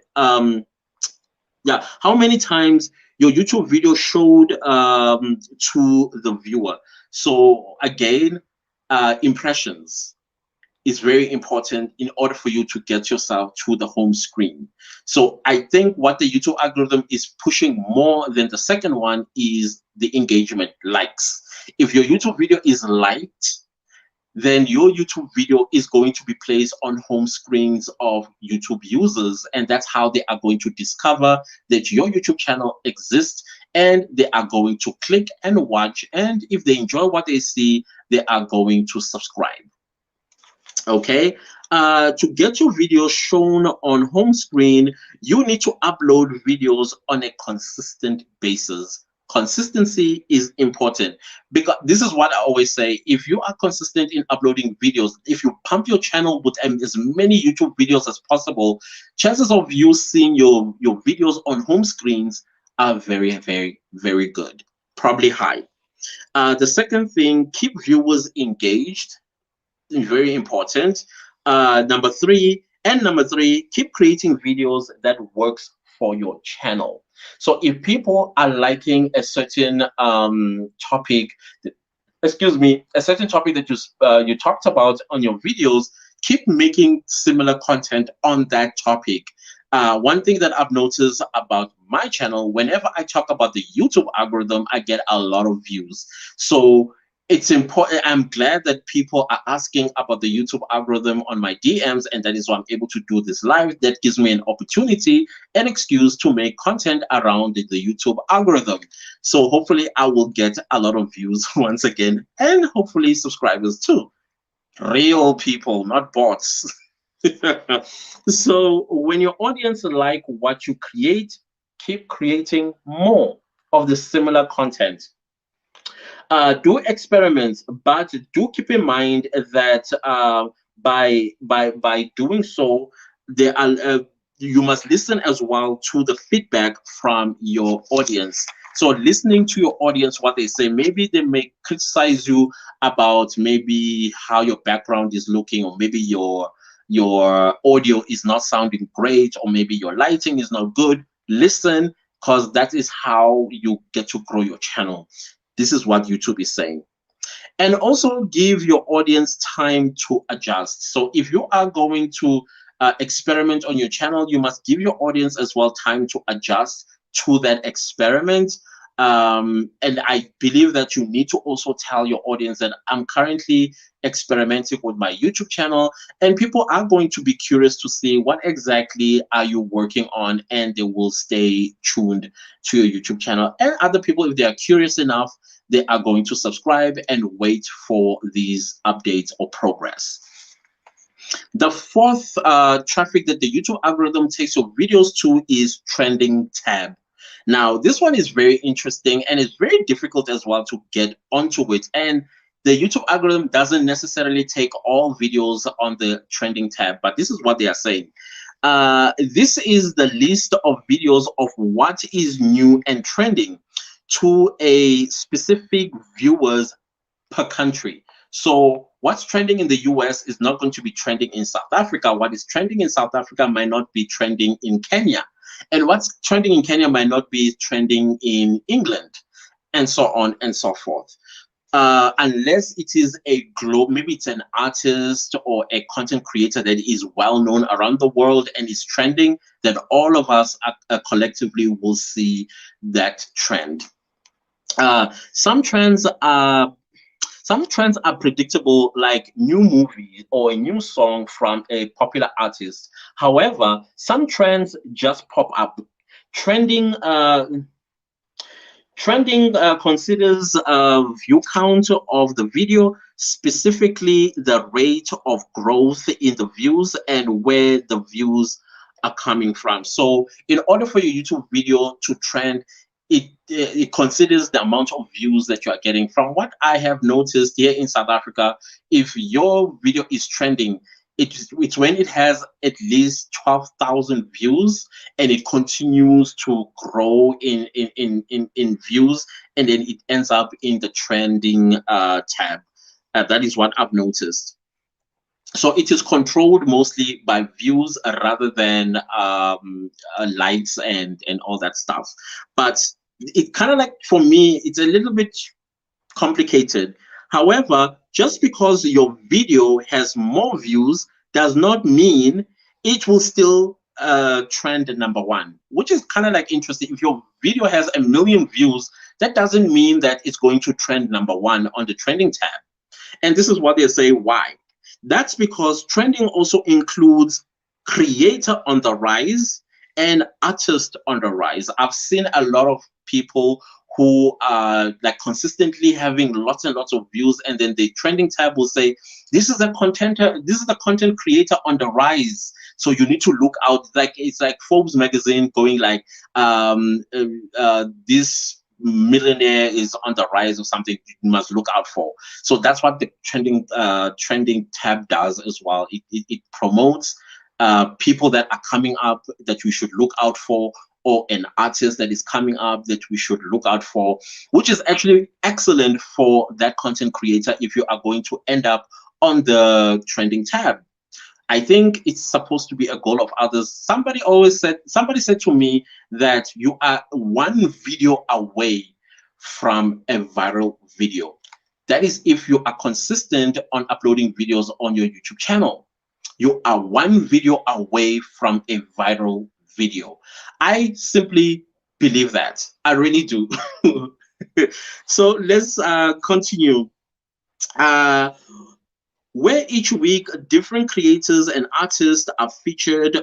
how many times your YouTube video showed to the viewer. So again, impressions is very important in order for you to get yourself to the home screen. So I think what the YouTube algorithm is pushing more than the second one is the engagement, likes. If your YouTube video is liked, then your YouTube video is going to be placed on home screens of YouTube users, and that's how they are going to discover that your YouTube channel exists, and they are going to click and watch, and if they enjoy what they see, they are going to subscribe. Okay, to get your video shown on home screen, you need to upload videos on a consistent basis. Consistency is important, because this is what I always say: if you are consistent in uploading videos, if you pump your channel with as many YouTube videos as possible, chances of you seeing your videos on home screens are very, very, very good, probably high. The second thing, keep viewers engaged. Very important. Number three, keep creating videos that works for your channel. So if people are liking a certain topic, a certain topic that you talked about on your videos, keep making similar content on that topic. One thing that I've noticed about my channel, whenever I talk about the YouTube algorithm, I get a lot of views. So it's important. I'm glad that people are asking about the YouTube algorithm on my DMs, and that is why I'm able to do this live. That gives me an opportunity, an excuse to make content around the YouTube algorithm. So hopefully I will get a lot of views once again, and hopefully subscribers too. Real people, not bots. So when your audience like what you create, keep creating more of the similar content. Do experiments, but do keep in mind that by doing so, there are you must listen as well to the feedback from your audience. So listening to your audience, what they say, maybe they may criticize you about maybe how your background is looking, or maybe your audio is not sounding great, or maybe your lighting is not good. Listen, because that is how you get to grow your channel. This is what YouTube is saying. And also give your audience time to adjust. So if you are going to experiment on your channel, you must give your audience as well time to adjust to that experiment. And I believe that you need to also tell your audience that I'm currently experimenting with my YouTube channel, and people are going to be curious to see what exactly are you working on, and they will stay tuned to your YouTube channel. And other people, if they are curious enough, they are going to subscribe and wait for these updates or progress. The fourth traffic that the YouTube algorithm takes your videos to is trending tab. Now, this one is very interesting, and it's very difficult as well to get onto it. And the YouTube algorithm doesn't necessarily take all videos on the trending tab, but this is what they are saying. This is the list of videos of what is new and trending to a specific viewers per country. So what's trending in the US is not going to be trending in South Africa. What is trending in South Africa might not be trending in Kenya. And what's trending in Kenya might not be trending in England, and so on and so forth. Unless it is a globe, maybe it's an artist or a content creator that is well known around the world and is trending, that all of us collectively will see that trend. Some trends are predictable, like new movie or a new song from a popular artist. However, some trends just pop up. Trending considers view count of the video, specifically the rate of growth in the views and where the views are coming from. So in order for your YouTube video to trend, it considers the amount of views that you are getting. From what I have noticed here in South Africa, if your video is trending, it's when it has at least 12,000 views and it continues to grow in views, and then it ends up in the trending tab. That is what I've noticed. So it is controlled mostly by views rather than likes and all that stuff. But it kind of, like, for me, it's a little bit complicated. However, just because your video has more views does not mean it will still trend #1, which is kind of like interesting. If your video has 1 million views, that doesn't mean that it's going to trend #1 on the trending tab. And this is what they say why. That's because trending also includes creator on the rise and artist on the rise. I've seen a lot of people who are like consistently having lots and lots of views, and then the trending tab will say, this is the content creator on the rise, so you need to look out. Like, it's like Forbes magazine going like, this millionaire is on the rise or something, you must look out for. So that's what the trending tab does as well. It promotes people that are coming up that we should look out for, or an artist that is coming up that we should look out for, which is actually excellent for that content creator if you are going to end up on the trending tab. I think it's supposed to be a goal of others. Somebody said to me that you are one video away from a viral video. That is if you are consistent on uploading videos on your YouTube channel. You are one video away from a viral video. I simply believe that. I really do. So let's continue. Where each week different creators and artists are featured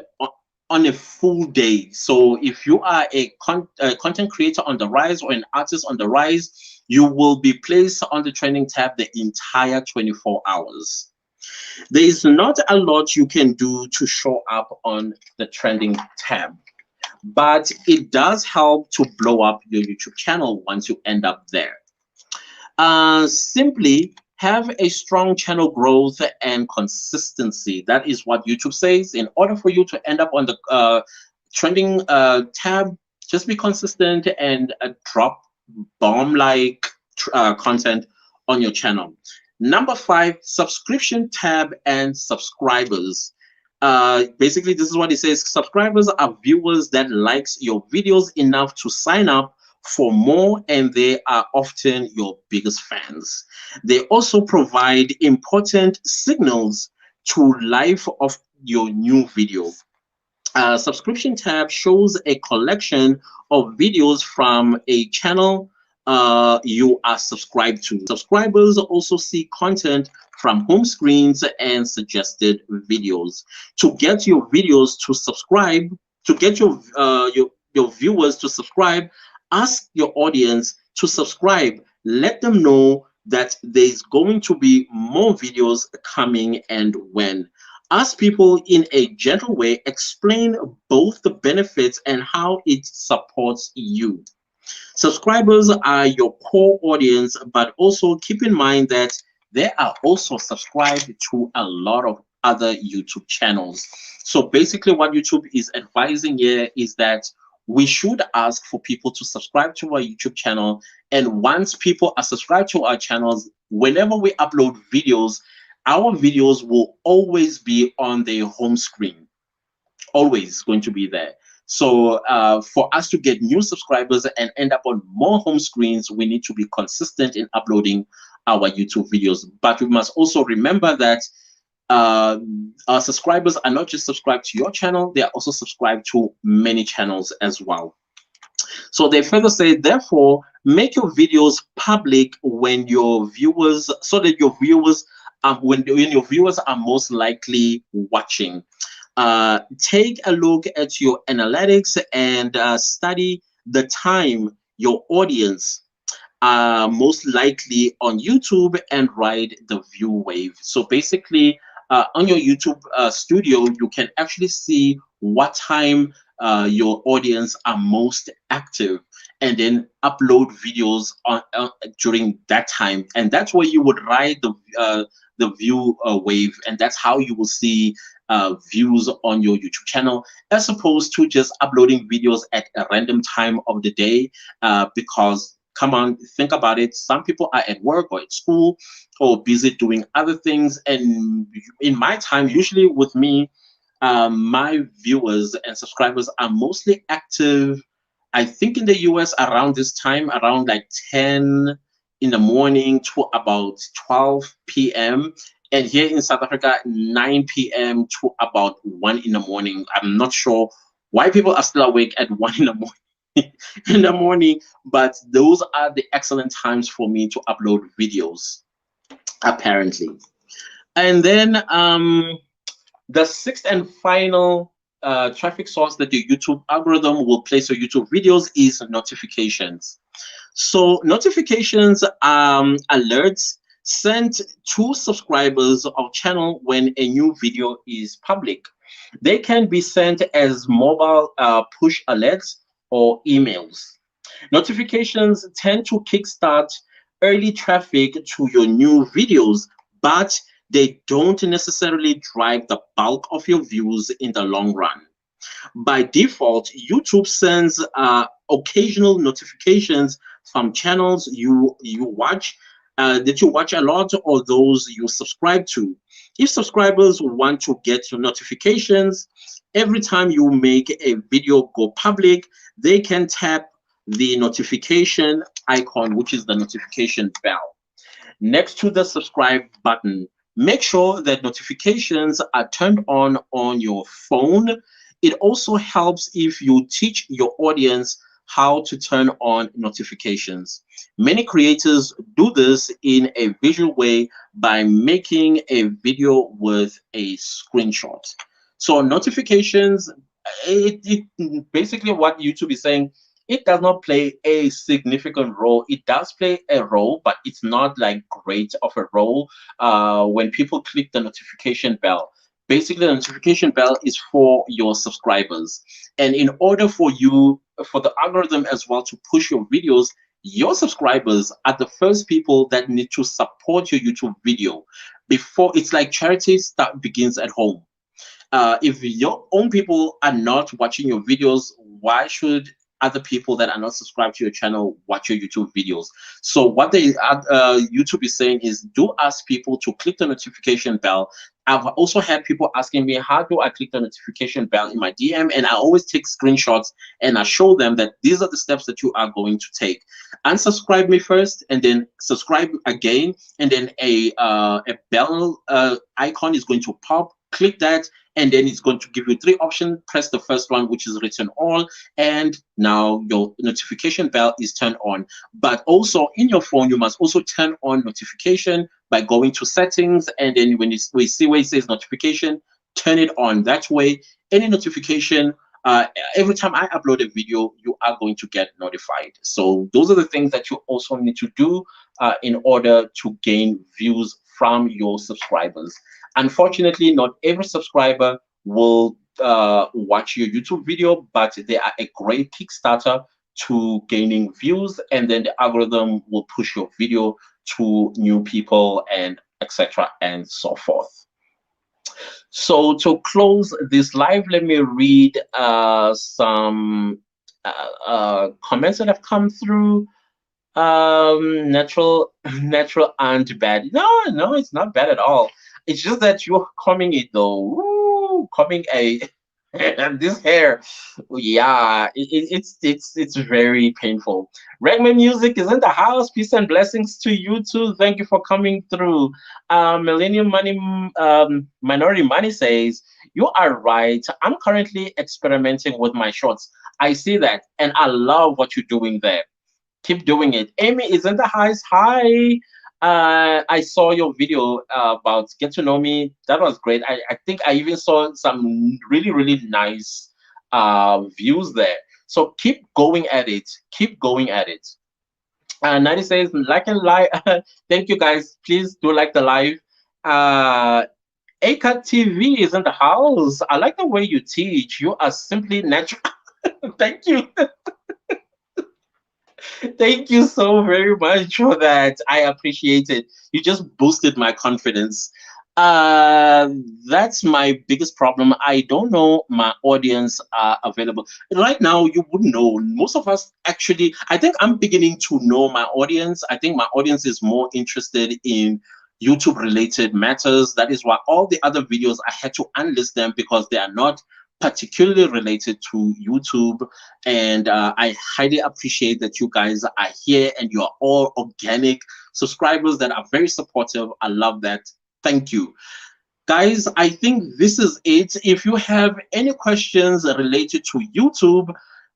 on a full day. So if you are a content creator on the rise or an artist on the rise, you will be placed on the trending tab the entire 24 hours. There is not a lot you can do to show up on the trending tab, but it does help to blow up your YouTube channel once you end up there. Simply have a strong channel growth and consistency. That is what YouTube says. In order for you to end up on the trending tab, just be consistent and drop bomb-like content on your channel. Number 5, subscription tab and subscribers. Basically, this is what it says. Subscribers are viewers that likes your videos enough to sign up for more, and they are often your biggest fans. They also provide important signals to life of your new video. Subscription tab shows a collection of videos from a channel you are subscribed to. Subscribers also see content from home screens and suggested videos. To get your videos to subscribe, to get your viewers to subscribe, ask your audience to subscribe. Let them know that there's going to be more videos coming and when. Ask people in a gentle way, explain both the benefits and how it supports you. Subscribers are your core audience, but also keep in mind that they are also subscribed to a lot of other YouTube channels. So basically what YouTube is advising here is that we should ask for people to subscribe to our YouTube channel. And once people are subscribed to our channels, whenever we upload videos, our videos will always be on the home screen, always going to be there. So for us to get new subscribers and end up on more home screens, we need to be consistent in uploading our YouTube videos. But we must also remember that our subscribers are not just subscribed to your channel, they are also subscribed to many channels as well. So they further say, therefore, make your videos public when your viewers, so that your viewers, when your viewers are most likely watching. Take a look at your analytics and study the time your audience are most likely on YouTube and ride the view wave. So basically, on your YouTube studio, you can actually see what time your audience are most active, and then upload videos on during that time, and that's where you would ride the view wave, and that's how you will see views on your YouTube channel, as opposed to just uploading videos at a random time of the day. Because come on, think about it. Some people are at work or at school or busy doing other things, and in my time, usually with me, my viewers and subscribers are mostly active, I think in the US around this time, around like 10 in the morning to about 12 p.m. And here in South Africa, 9 p.m. to about 1 in the morning. I'm not sure why people are still awake at 1 in the morning, but those are the excellent times for me to upload videos, apparently. And then the sixth and final traffic source that your YouTube algorithm will place your YouTube videos is notifications. So notifications are alerts sent to subscribers of channel when a new video is public. They can be sent as mobile push alerts or emails. Notifications tend to kickstart early traffic to your new videos, but they don't necessarily drive the bulk of your views in the long run. By default, YouTube sends occasional notifications from channels you watch, that you watch a lot, or those you subscribe to. If subscribers want to get your notifications every time you make a video go public, they can tap the notification icon, which is the notification bell, next to the subscribe button. Make sure that notifications are turned on your phone. It also helps if you teach your audience how to turn on notifications. Many creators do this in a visual way by making a video with a screenshot. So notifications, basically what YouTube is saying, it does not play a significant role. It does play a role, but it's not like great of a role. When people click the notification bell, basically the notification bell is for your subscribers. And in order for you, for the algorithm as well to push your videos, your subscribers are the first people that need to support your YouTube video. Before, it's like charity start begins at home. If your own people are not watching your videos, why should other people that are not subscribed to your channel watch your YouTube videos? So what YouTube is saying is, do ask people to click the notification bell. I've also had people asking me, how do I click the notification bell in my DM? And I always take screenshots and I show them that these are the steps that you are going to take. Unsubscribe me first, and then subscribe again, and then a bell icon is going to pop. Click that, and then it's going to give you three options. Press the first one, which is written all, and now your notification bell is turned on. But also in your phone, you must also turn on notification by going to settings, and then when we see where it says notification, turn it on. That way, any notification, every time I upload a video, you are going to get notified. So those are the things that you also need to do in order to gain views from your subscribers. Unfortunately, not every subscriber will watch your YouTube video, but they are a great Kickstarter to gaining views, and then the algorithm will push your video to new people, and etc. and so forth. So to close this live, let me read some comments that have come through. Natural and bad. No, it's not bad at all. It's just that you're coming it though. Woo, coming a and this hair, yeah, it's very painful. Regman Music is in the house. Peace and blessings to you too. Thank you for coming through. Millennium Money, Minority Money says, you are right. I'm currently experimenting with my shorts. I see that, and I love what you're doing there. Keep doing it. Amy is in the house. Hi. I saw your video about Get to Know Me. That was great. I think I even saw some really nice views there. So keep going at it. Keep going at it. 90 says, like and like. Thank you guys. Please do like the live. ACAT TV is in the house. I like the way you teach. You are simply natural. Thank you. Thank you so very much for that. I appreciate it. You just boosted my confidence. That's my biggest problem. I don't know my audience are available. Right now, you wouldn't know. Most of us actually, I think I'm beginning to know my audience. I think my audience is more interested in YouTube related matters. That is why all the other videos, I had to unlist them because they are not particularly related to YouTube. And I highly appreciate that you guys are here and you are all organic subscribers that are very supportive. I love that. Thank you. Guys, I think this is it. If you have any questions related to YouTube,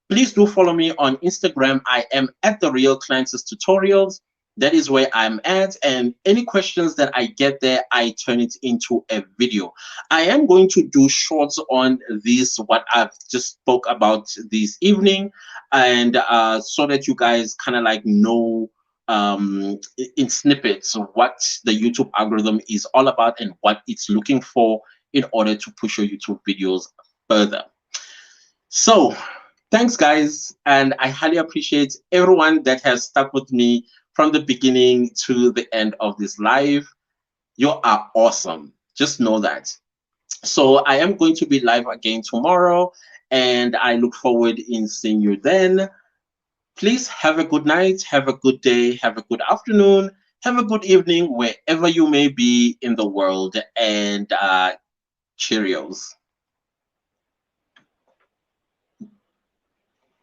please do follow me on Instagram. I am at therealclantistutorials. That is where I'm at, and any questions that I get there, I turn it into a video. I am going to do shorts on this, what I've just spoke about this evening, and so that you guys kind of like know in snippets what the YouTube algorithm is all about and what it's looking for in order to push your YouTube videos further. So thanks guys, and I highly appreciate everyone that has stuck with me from the beginning to the end of this live. You are awesome. Just know that. So I am going to be live again tomorrow, and I look forward in seeing you then. Please have a good night, have a good day, have a good afternoon, have a good evening, wherever you may be in the world, and cheerios.